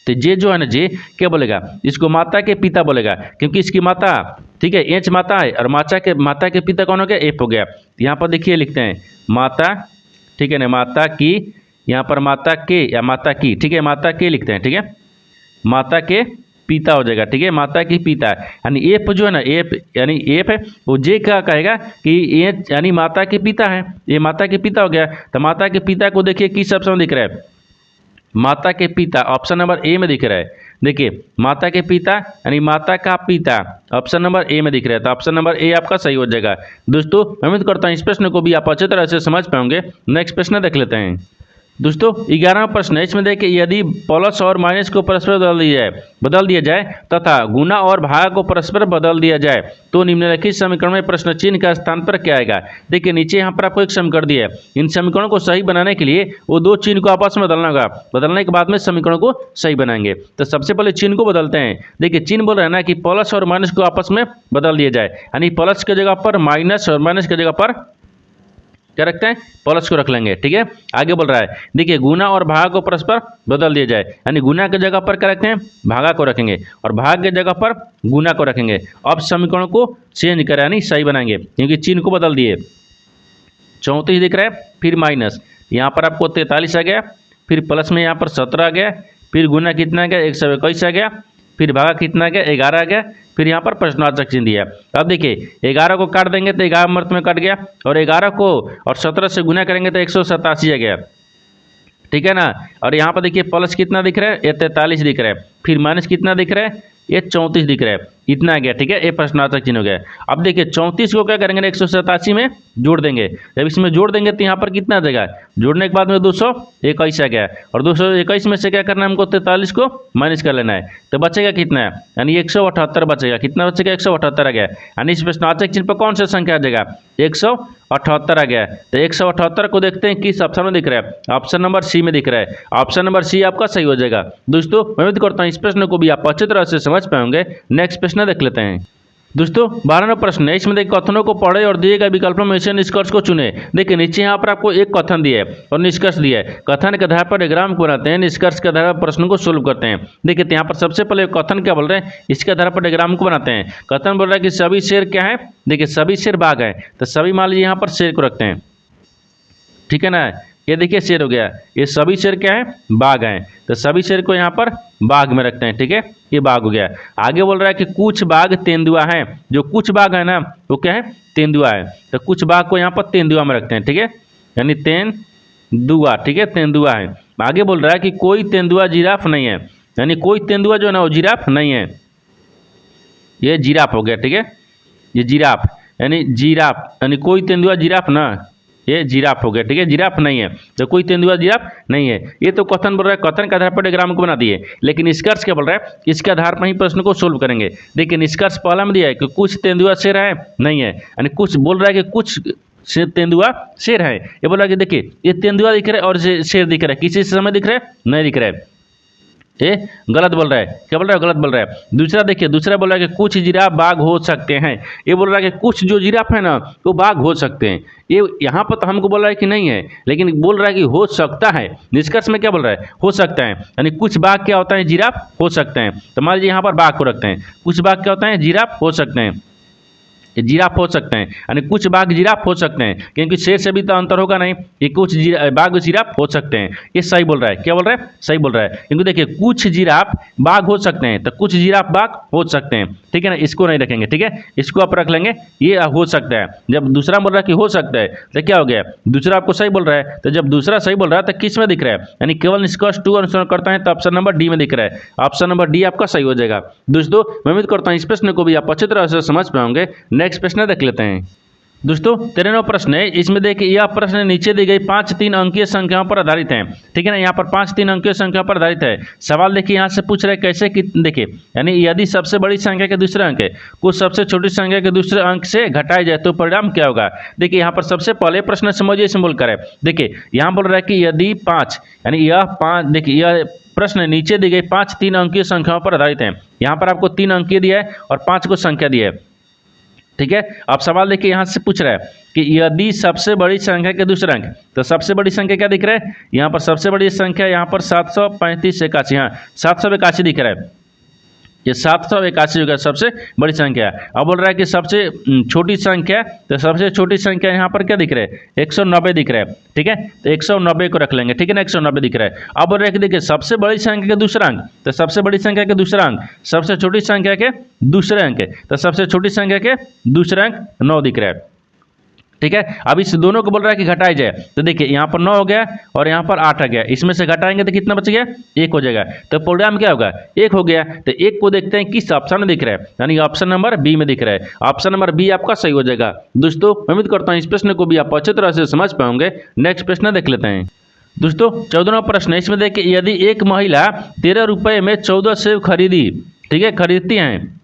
तो जे जो है ना जे क्या बोलेगा, इसको माता के पिता बोलेगा, क्योंकि इसकी माता, ठीक है, एच माता है, और माता के पिता कौन हो गया, एफ हो गया। यहाँ पर देखिए लिखते हैं माता, ठीक है ना, माता की, यहाँ पर माता के या माता की, ठीक है, माता के लिखते हैं, ठीक है, माता के पिता हो जाएगा, ठीक है, माता की पिता, यानी एफ जो है ना एफ, यानी एफ है वो जे का कहेगा कि एच यानी माता के पिता है, ये माता के पिता हो गया। तो माता के पिता को देखिए किस ऑप्शन में दिख रहा है, माता के पिता, ऑप्शन नंबर ए में दिख रहा है। देखिए माता के पिता यानी माता का पिता, ऑप्शन नंबर ए में दिख रहा है, तो ऑप्शन नंबर ए आपका सही हो जाएगा। दोस्तों मैं उम्मीद करता हूँ इस प्रश्न को भी आप अच्छे तरह से समझ पाएंगे। नेक्स्ट प्रश्न देख लेते हैं। दोस्तों 11वां प्रश्न है, इसमें देखिए यदि प्लस और माइनस को परस्पर बदल दिया जाए तथा गुना और भाग को परस्पर बदल दिया जाए तो निम्नलिखित समीकरण में प्रश्न चिन्ह का स्थान पर क्या आएगा। देखिए नीचे यहाँ पर आपको एक समीकरण दिया है, इन समीकरणों को सही बनाने के लिए वो दो चिन्ह को आपस में बदलना होगा, बदलने के बाद में समीकरणों को सही बनाएंगे। तो सबसे पहले चिन्ह को बदलते हैं। देखिए चिन्ह बोल रहे हैं ना कि प्लस और माइनस को आपस में बदल दिया जाए, यानी प्लस की जगह पर माइनस और माइनस की जगह पर क्या रखते हैं, प्लस को रख लेंगे, ठीक है। आगे बोल रहा है देखिए गुना और भाग को परस्पर बदल दिया जाए, यानी गुना की जगह पर क्या रखते हैं, भागा को रखेंगे, और भाग की जगह पर गुना को रखेंगे। अब समीकरण को चेंज करें यानी सही बनाएंगे, क्योंकि चिन्ह को बदल दिए। 34 दिख रहा है, फिर माइनस, यहाँ पर आपको 43 आ गया, फिर प्लस में यहाँ पर 17 आ गया, फिर गुना कितना आ गया, 121 आ गया, फिर भागा कितना आ गया, 11 आ गया, फिर यहाँ पर प्रश्नवाचक चिन्ह दिया। अब देखिए 11 को काट देंगे तो 11 मर्त में कट गया, और 11 को और 17 से गुना करेंगे तो 187 आ गया, ठीक है ना। और यहाँ पर देखिए प्लस कितना दिख रहा है, ये 43 दिख रहा है, फिर माइनस कितना दिख रहा है, ये 34 दिख रहा है, इतना आ गया, ठीक है, ये प्रश्नार्थक चिन्ह हो गया। अब देखिए 34 को क्या करेंगे, 187 में जोड़ देंगे। जब इसमें जोड़ देंगे तो यहाँ पर कितना आ जाएगा, जोड़ने के बाद में 221 आ गया, और 221 में से क्या करना है हमको, 43 को माइनस कर लेना है, तो बचेगा कितना है, यानी 178 बचेगा। कितना बचेगा, 178 आ गया, यानी इस प्रश्नार्थक चिन्ह पर कौन सा संख्या आ जाएगा, 178 आ गया। तो 178 को देखते हैं किस ऑप्शन में दिख रहा है, ऑप्शन नंबर सी में दिख रहा है, ऑप्शन नंबर सी आपका सही हो जाएगा। दोस्तों मैं उम्मीद करता हूँ इस प्रश्न को भी आप अच्छी तरह से समझ पाएंगे। नेक्स्ट प्रश्न देख लेते हैं। दोस्तों 12वां प्रश्न है, इसमें देखिए कथनों को पढ़े और दिए गए विकल्पों में से निष्कर्ष को चुने। देखिए नीचे यहाँ पर आपको एक कथन दिया है और निष्कर्ष दिया है। कथन के आधार पर डायग्राम को बनाते हैं, निष्कर्ष के आधार पर प्रश्न को सोल्व करते हैं। देखिए तो यहाँ पर सबसे पहले कथन क्या बोल रहे हैं, इसके आधार पर डायग्राम को बनाते हैं। कथन बोल रहा है कि सभी शेर क्या है, देखिए सभी शेर बाघ है, तो सभी मान लीजिए यहाँ पर शेर को रखते हैं, ठीक है ना। ये देखिए शेर हो गया, ये सभी शेर क्या है, बाघ हैं, तो सभी शेर को यहाँ पर बाघ में रखते हैं, ठीक है, ये बाघ हो गया। आगे बोल रहा है कि कुछ बाघ तेंदुआ हैं, जो कुछ बाघ है ना वो क्या है, तेंदुआ है, तो कुछ बाघ को यहाँ पर तेंदुआ में रखते हैं, ठीक है, यानी तेंदुआ, ठीक है, तेंदुआ है। आगे बोल रहा है कि कोई तेंदुआ जिराफ नहीं है, यानी कोई तेंदुआ जो है ना वो जिराफ नहीं है, ये जिराफ हो गया, ठीक है, ये जिराफ यानी कोई तेंदुआ जिराफ ना, ये जिराफ हो गया, ठीक है, जिराफ नहीं है, तो कोई तेंदुआ जिराफ नहीं है। ये तो कथन बोल रहा है, कथन के आधार पर डायग्राम को बना दिए, लेकिन निष्कर्ष क्या बोल रहा है, इसके आधार पर ही प्रश्न को सोल्व करेंगे। देखिए निष्कर्ष पहला में दिया है कि कुछ तेंदुआ शेर है, नहीं है, यानी कुछ बोल रहा है कि कुछ तेंदुआ शेर है। ये बोल रहा है कि देखिए ये तेंदुआ दिख रहा है और शेर दिख रहा है, किसी समय दिख रहा है, नहीं दिख रहा है, ये गलत बोल रहा है, क्या बोल रहा है, गलत बोल रहा है। दूसरा देखिए, दूसरा बोल रहा है कि कुछ जिराफ बाघ हो सकते हैं, ये बोल रहा है कि कुछ जो जिराफ है ना वो बाघ हो सकते हैं। ये यहाँ पर तो हमको बोल रहा है कि नहीं है, लेकिन बोल रहा है कि हो सकता है। निष्कर्ष में क्या बोल रहा है, हो सकता है, यानी कुछ बाघ क्या होता है, जिराफ हो सकते हैं, तो मान लीजिए यहाँ पर बाघ को रखते हैं, कुछ बाघ क्या होता है, जिराफ हो सकते हैं, जिराफ हो सकते हैं, यानी कुछ बाघ जिराफ हो सकते हैं, क्योंकि शेर से भी तो अंतर होगा नहीं, ये कुछ बाघ जिराफ हो सकते हैं, ये सही बोल रहा है, क्या बोल रहा है, सही बोल रहा है। क्योंकि देखिए कुछ जिराफ बाघ हो सकते हैं, तो कुछ जिराफ बाघ हो सकते हैं, ठीक है ना, इसको नहीं रखेंगे, ठीक है, इसको आप रख लेंगे, ये हो सकता है। जब दूसरा बोल रहा है कि हो सकता है, तो क्या हो गया, दूसरा आपको सही बोल रहा है, तो जब दूसरा सही बोल रहा है तो किस में दिख रहा है, यानी केवल निष्कर्ष 2 अनुसरण करता है, तो ऑप्शन नंबर डी में दिख रहा है, ऑप्शन नंबर डी आपका सही हो जाएगा। दोस्तों मैं उम्मीद करता हूँ इस प्रश्न को भी आप अच्छी तरह से समझ पाओगे। नेक्स्ट प्रश्न देख लेते हैं। दोस्तों 13वां प्रश्न है, इसमें देखिए यह प्रश्न नीचे दी गई 5 3 अंकीय संख्याओं पर आधारित है, ठीक है ना, यहाँ पर 5 3 अंकीय संख्या पर आधारित है। सवाल देखिए यहाँ से पूछ रहे कैसे कि देखिए, यानी यदि सबसे बड़ी संख्या के दूसरे अंक कुछ सबसे छोटी संख्या के दूसरे अंक से घटाए जाए तो परिणाम क्या होगा। देखिए यहाँ पर सबसे पहले प्रश्न समझिए, सिंबल करें। देखिए यहाँ बोल रहा है कि यदि 5, यानी यह 5, देखिए यह प्रश्न नीचे दी गई 5 3 अंकीय संख्याओं पर आधारित है। यहाँ पर आपको 3 अंकीय दिया है और 5 को संख्या दी है, ठीक है। अब सवाल देखिए यहाँ से पूछ रहा है कि यदि सबसे बड़ी संख्या के दूसरे अंक, तो सबसे बड़ी संख्या क्या दिख रहा है, यहाँ पर सबसे बड़ी संख्या यहाँ पर 735 81, हाँ 781 दिख रहा है, ये 781 जो है सबसे बड़ी संख्या है। अब बोल रहा है कि सबसे छोटी संख्या, तो सबसे छोटी संख्या यहाँ पर क्या दिख रहा है, 190 दिख रहा है, ठीक है, तो 190 को रख लेंगे, ठीक है ना, 190 दिख रहा है। अब बोल रहा है कि देखिए सबसे बड़ी संख्या के दूसरा अंक, तो सबसे बड़ी संख्या के दूसरा अंक सबसे छोटी संख्या के दूसरे अंक, तो सबसे छोटी संख्या के दूसरे अंक 9 दिख रहा है, ठीक है। अब इस दोनों को बोल रहा है कि घटाई जाए, तो देखिए यहाँ पर 9 हो गया और यहाँ पर 8 आ गया, इसमें से घटाएंगे तो कितना बच गया, 1 हो जाएगा, तो परिणाम क्या होगा, 1 हो गया। तो 1 को देखते हैं किस ऑप्शन में दिख रहा है, यानी ऑप्शन नंबर बी में दिख रहा है, ऑप्शन नंबर बी आपका सही हो जाएगा। दोस्तों मैं उम्मीद करता हूँ इस प्रश्न को भी आप अच्छी तरह से समझ पाओगे। नेक्स्ट प्रश्न देख लेते हैं। दोस्तों 14वां प्रश्न है, इसमें देखिए यदि एक महिला 13 रुपये में 14 सेब खरीदी, ठीक है, खरीदती हैं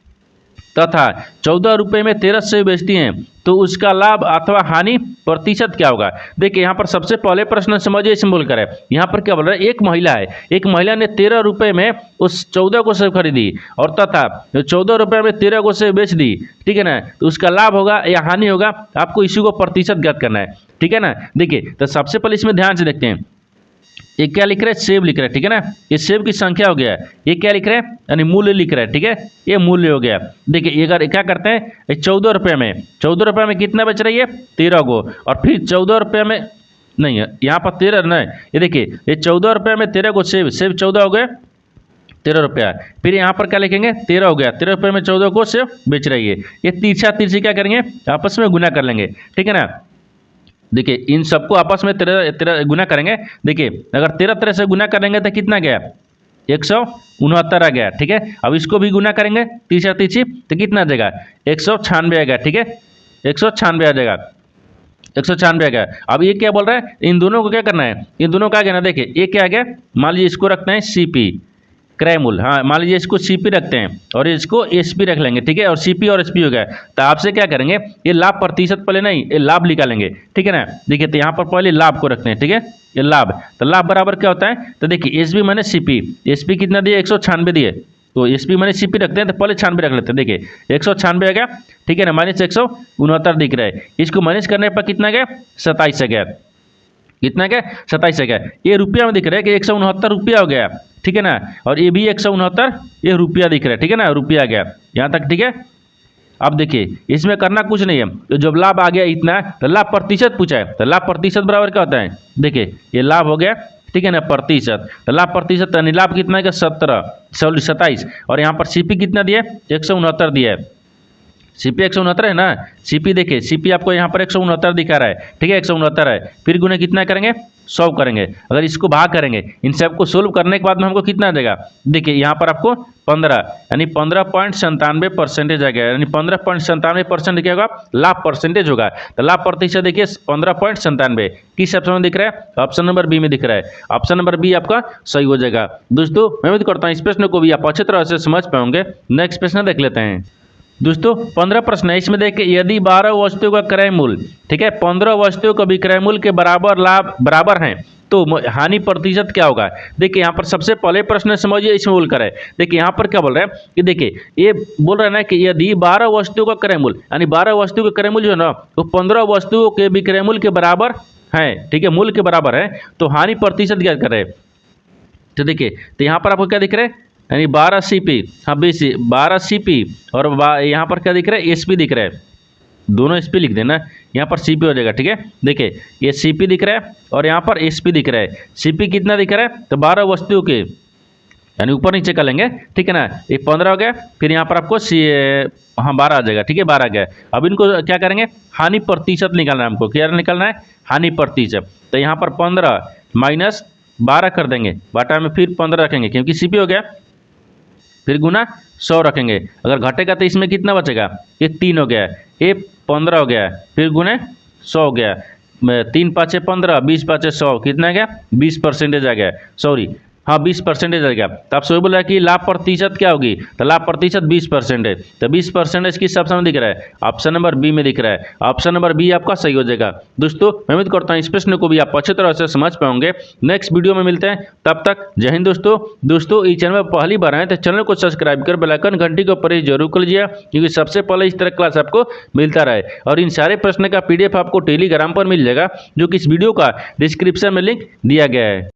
तथा 14 रुपये में 13 सेब बेचती हैं, तो उसका लाभ अथवा हानि प्रतिशत क्या होगा। देखिए यहाँ पर सबसे पहले प्रश्न समझिए, सिंबल करें। यहाँ पर क्या बोल रहा है, एक महिला है, एक महिला ने 13 रुपये में उस 14 को सेब खरीदी और तथा 14 रुपये में 13 को सेब बेच दी, ठीक है ना, तो उसका लाभ होगा या हानि होगा, आपको इसी को प्रतिशत ज्ञात करना है, ठीक है ना। देखिए तो सबसे पहले इसमें ध्यान से देखते हैं, ये क्या लिख रहा है, सेब लिख रहा है, ठीक है ना, ये सेब की संख्या हो गया, ये क्या लिख रहा है, यानी मूल्य लिख रहा है, ठीक है, ये मूल्य हो गया। देखिए अगर क्या करते हैं, 14 रुपये में कितना बच रही है, 13 को, और फिर 14 रुपये में नहीं है, यहाँ पर 13 नहीं, ये देखिए ये 14 रुपये में 13 को सेब 14 हो गए 13 रुपया, फिर यहाँ पर क्या लिखेंगे, 13 हो गया, 13 रुपये में 14 को सेब बेच रही है। ये तिरछी क्या करेंगे, आपस में गुना कर लेंगे, ठीक है ना। देखिए इन सबको आपस में 13 गुना करेंगे। देखिए अगर 13 से गुना करेंगे तो कितना गया, 169 आ गया, ठीक है। अब इसको भी गुना करेंगे तिरछी तो कितना आ जाएगा, 196 आ गया, ठीक है, 196 आ जाएगा, 196 आ गया। अब ये क्या बोल रहा है, इन दोनों को क्या करना है, इन दोनों का क्या ना, देखिए ये क्या आ गया, मान लीजिए इसको रखते हैं CP क्रय मूल्य, हाँ मान लीजिए इसको CP रखते हैं और इसको SP रख लेंगे, ठीक है, और CP और SP हो गया। तो आपसे क्या करेंगे, ये लाभ प्रतिशत पहले नहीं, ये लाभ निकालेंगे, ठीक है ना। देखिए तो यहाँ पर पहले लाभ को रखते हैं, ठीक है, ये लाभ, तो लाभ बराबर क्या होता है, तो देखिए SP माइनस CP, SP कितना दिए, 196 दिए, तो एसपी माइनस सीपी रखते हैं तो पहले 96 रख लेते हैं। देखिए 196 आ गया, ठीक है ना, माइनस 169 दिख रहा है। इसको माइनस करने पर कितना गया, 27 आ गया। कितना गया, 27 आ गया। ये रुपया में दिख रहा है कि 169 रुपया हो गया, ठीक है ना, और ये भी 169 ये रुपया दिख रहा है, ठीक है ना, रुपया आ गया यहाँ तक, ठीक है। अब देखिए इसमें करना कुछ नहीं है, तो जब लाभ आ गया इतना तो लाभ प्रतिशत पूछा है, तो लाभ प्रतिशत बराबर क्या होता है, देखिए ये लाभ हो गया, ठीक है ना, प्रतिशत, तो लाभ प्रतिशत यानी लाभ कितना है, 27 और यहाँ पर सीपी कितना दिया है, 169 दिया है। सीपी 169 है ना, सीपी देखिए सीपी आपको यहाँ पर 169 दिखा रहा है, ठीक है, 169 है, फिर गुना कितना करेंगे, 100 करेंगे। अगर इसको भाग करेंगे, इन सबको सोल्व करने के बाद में हमको कितना आ जाएगा, देखिए यहाँ पर आपको 15 यानी 15.97% आ गया, यानी 15.97% क्या होगा, लाभ परसेंटेज होगा। तो लाभ प्रतिशत देखिए 15.97 किस ऑप्शन में दिख रहा है, ऑप्शन नंबर बी में दिख रहा है। ऑप्शन नंबर बी आपका सही हो जाएगा। दोस्तों मैं उम्मीद करता हूँ इस प्रश्न को भी आप अच्छी तरह से समझ पाओगे। नेक्स्ट प्रश्न देख लेते हैं। दोस्तों 15 प्रश्न है, इसमें देखिए यदि 12 वस्तुओं का क्रय मूल्य, ठीक है, 15 वस्तुओं का विक्रय मूल्य के बराबर लाभ बराबर हैं तो हानि प्रतिशत क्या होगा। देखिए यहाँ पर सबसे पहले प्रश्न समझिए, इसमें बोल कर है, देखिए यहाँ पर क्या बोल रहा है कि देखिए ये बोल रहा है ना कि यदि 12 वस्तुओं का क्रय मूल्य यानी 12 वस्तुओं का क्रय मूल्य जो है ना वो 15 वस्तुओं के विक्रय मूल्य के बराबर है, ठीक है, मूल्य के बराबर है, तो हानि प्रतिशत ज्ञात कर रहे हैं। तो देखिए तो यहाँ पर आपको क्या दिख रहा है, यानी 12 सीपी, हाँ 12 सीपी और यहाँ पर क्या दिख रहा है, एसपी दिख रहा है, दोनों एसपी लिख देना, यहाँ पर सीपी हो जाएगा, ठीक है। देखिए ये सीपी दिख रहा है और यहाँ पर एसपी दिख रहा है। सीपी कितना दिख रहा है, तो 12 वस्तुओं के यानी ऊपर नीचे कर लेंगे, ठीक है ना, ये 15 हो गया, फिर यहाँ पर आपको हाँ 12 आ जाएगा, ठीक है, 12 आ गया। अब इनको क्या करेंगे, हानि प्रतिशत निकालना है हमको, क्या निकालना है, हानि प्रतिशत। तो यहाँ पर 15 माइनस 12 कर देंगे, बाटा में फिर 15 रखेंगे क्योंकि सीपी हो गया, फिर गुना 100 रखेंगे। अगर घटेगा तो इसमें कितना बचेगा, ये 3 हो गया, ये 15 हो गया, फिर गुने 100 हो गया, 3 5 15, 20 5 100, कितना आ गया, 20% आ गया, सॉरी हाँ 20% आ गया। तो आप सही बोला कि लाभ प्रतिशत क्या होगी, तो लाभ प्रतिशत 20% है। तो 20% किस ऑप्शन में दिख रहा है, ऑप्शन नंबर बी में दिख रहा है। ऑप्शन नंबर बी आपका सही हो जाएगा। दोस्तों मैं उम्मीद करता हूँ इस प्रश्न को भी आप अच्छी तरह से समझ पाओगे। नेक्स्ट वीडियो में मिलते हैं, तब तक जय हिंद। दोस्तों इस चैनल में पहली बार आए तो चैनल को सब्सक्राइब कर बेल आइकन घंटी को प्रेस जरूर कर लीजिए, क्योंकि सबसे पहले इस तरह क्लास आपको मिलता रहे। और इन सारे प्रश्न का PDF आपको टेलीग्राम पर मिल जाएगा, जो कि इस वीडियो का डिस्क्रिप्शन में लिंक दिया गया है।